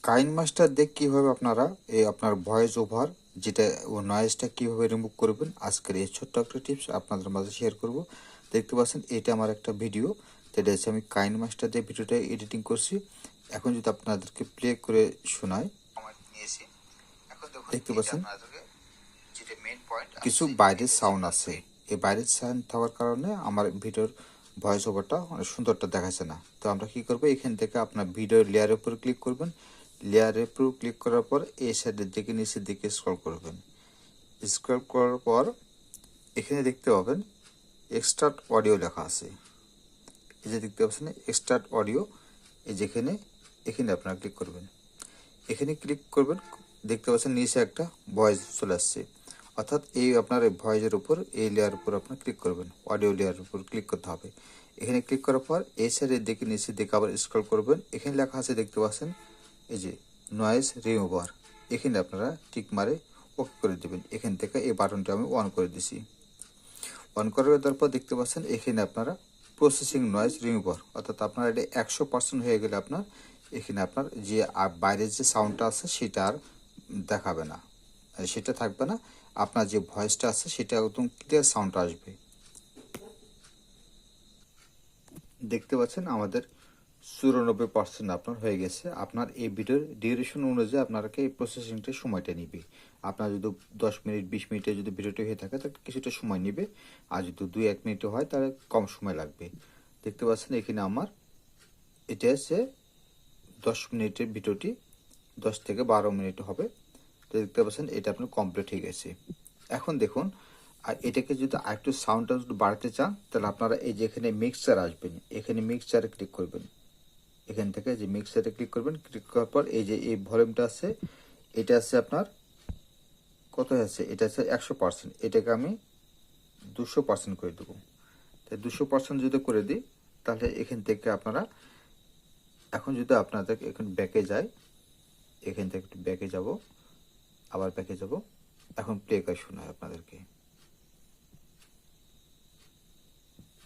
কাইন মাস্টার দিয়ে কীভাবে আপনারা এই আপনার ভয়েস ওভার যেটা নয়েজটা কীভাবে রিমুভ করবেন আজকের এই ছোট্ট একটা টিপস আপনাদের মাঝে শেয়ার করব। দেখতে পাচ্ছেন এটা আমার একটা ভিডিও, যেটা হচ্ছে আমি কাইন মাস্টার দিয়ে ভিডিওটা এডিটিং করছি। এখন যদি আপনাদেরকে প্লে করে শোনায়, দেখতে পাচ্ছেন কিছু বাইরের সাউন্ড আছে। এই বাইরের সাউন্ড থাকার কারণে আমার ভিডিওর ভয়েস ওভারটা অনেক সুন্দরটা দেখাচ্ছে না। তো আমরা কি করবো, এখান থেকে আপনার ভিডিও লেয়ারের উপর ক্লিক করবেন। লেয়ারের উপর ক্লিক করার পর এই সাইডের দিকে নিচের দিকে স্ক্রল করবেন। স্ক্রল করার পর এখানে দেখতে পাবেন এক্সট্রাক্ট অডিও লেখা আছে। এই যে দেখতে পাচ্ছেন এক্সট্রাক্ট অডিও, এই যেখানে এখানে আপনারা ক্লিক করবেন। এখানে ক্লিক করবেন, দেখতে পাচ্ছেন নিচে একটা ভয়েস চলে আসছে। অর্থাৎ এই আপনার এই ভয়েসের উপর এই লেয়ার উপর আপনার ক্লিক করবেন, অডিও লেয়ার উপর ক্লিক করতে হবে। এখানে ক্লিক করার পর এই সাইডের দিকে নিচের দিকে আবার স্ক্রল করবেন। এখানে লেখা আছে দেখতে পাচ্ছেন এই যে নয়েজ রিমুভার, এখানে আপনারা টিক মারে ওকে করে দেবেন। এখান থেকে এই বাটনটা আমি অন করে দিছি। অন করে দেওয়ার পর দেখতে পাচ্ছেন এখানে আপনারা প্রসেসিং নয়েজ রিমুভার, অর্থাৎ আপনার এটা 100% হয়ে গেলে আপনার এখানে আপনার যে বাইরের যে সাউন্ডটা আছে সেটা আর দেখাবে না, সেটা থাকবে না। আপনার যে ভয়েসটা আছে সেটা একদম ক্লিয়ার সাউন্ড আসবে। দেখতে পাচ্ছেন আমাদের 94% আপনার হয়ে গেছে। আপনার এই ভিডিওর ডিউরেশন অনুযায়ী আপনাকে এই প্রসেসিংটা সময়টা নিবে। আপনার যদি 10 মিনিট 20 মিনিটে যদি ভিডিওটা হয়ে থাকে তাহলে কিছুটা সময় নিবে, আর যদি 2-1 মিনিটে হয় তাহলে কম সময় লাগবে। দেখতে পাচ্ছেন এখানে আমার এটা হচ্ছে 10 মিনিটের ভিডিওটি 10 থেকে 12 মিনিট হবে। তো দেখতে পাচ্ছেন এটা আপনার কমপ্লিট হয়ে গেছে। এখন দেখুন, আর এটাকে যদি আরেকটু সাউন্ডটা যদি বাড়াতে চান তাহলে আপনারা এই যে এখানে মিক্সচার আসবেন, এখানে মিক্সচারে ক্লিক করবেন। এখান থেকে যে মিক্সচারে ক্লিক করবেন, ক্লিক করার পর এই যে এই ভলিউমটা আছে, এটা আছে আপনার কত আছে, এটা আছে 100%, এটাকে আমি 200% করে দেবো। তাই 200% যদি করে দিই তাহলে এখান থেকে আপনারা এখন যদি আপনাদের এখন ব্যাকে যায়, এখান থেকে একটু ব্যাকে যাব, আবার ব্যাকে যাব। এখন প্লে করে শোনায় আপনাদেরকে।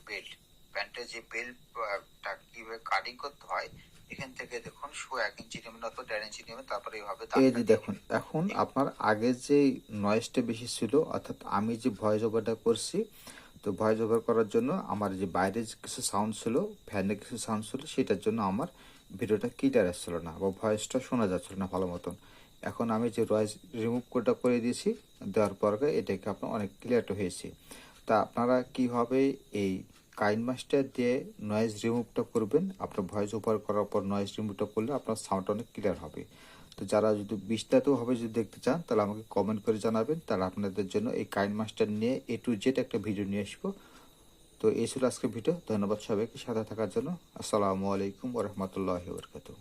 বেল্ট প্যান্টের যে বেল্টটা কিভাবে কাটিং করতে হয়, এখান থেকে দেখুন 1 ইঞ্চি নেবেন অথবা 1.5 ইঞ্চি নেবেন, তারপরে এইভাবে এই যে দেখুন এখন আপনার আগে যে নয়েজটা বেশি ছিল, অর্থাৎ আমি যে ভয়েস ওভারটা করছি, তো ভয়েস ওভার করার জন্য আমার যে বাইরে কিছু সাউন্ড ছিল, ফ্যানের কিছু সাউন্ড ছিল, সেটার জন্য আমার ভিডিওটা ক্লিয়ার আসছিল না বা ভয়েসটা শোনা যাচ্ছিল না ভালো মতন। এখন আমি যে ভয়েস রিমুভ করে দিয়েছি, দেওয়ার পর এটাকে আপনার অনেক ক্লিয়ার হয়েছে। তা আপনারা কীভাবে এই কাইন মাস্টার দিয়ে নয়েজ রিমুভটা করবেন, আপনার ভয়েস ওভার করার পর নয়েজ রিমুভটা করলে আপনার সাউন্ডটা অনেক ক্লিয়ার হবে। তো যারা যদি বিস্তারিতভাবে যদি দেখতে চান তাহলে আমাকে কমেন্ট করে জানাবেন, তাহলে আপনাদের জন্য এই কাইন মাস্টার নিয়ে A to Z একটা ভিডিও নিয়ে আসবো। তো এই ছিল আজকের ভিডিও। ধন্যবাদ সবাইকে সাথে থাকার জন্য। আসসালামু আলাইকুম ওয়া রাহমাতুল্লাহি ওয়া বারাকাতুহু।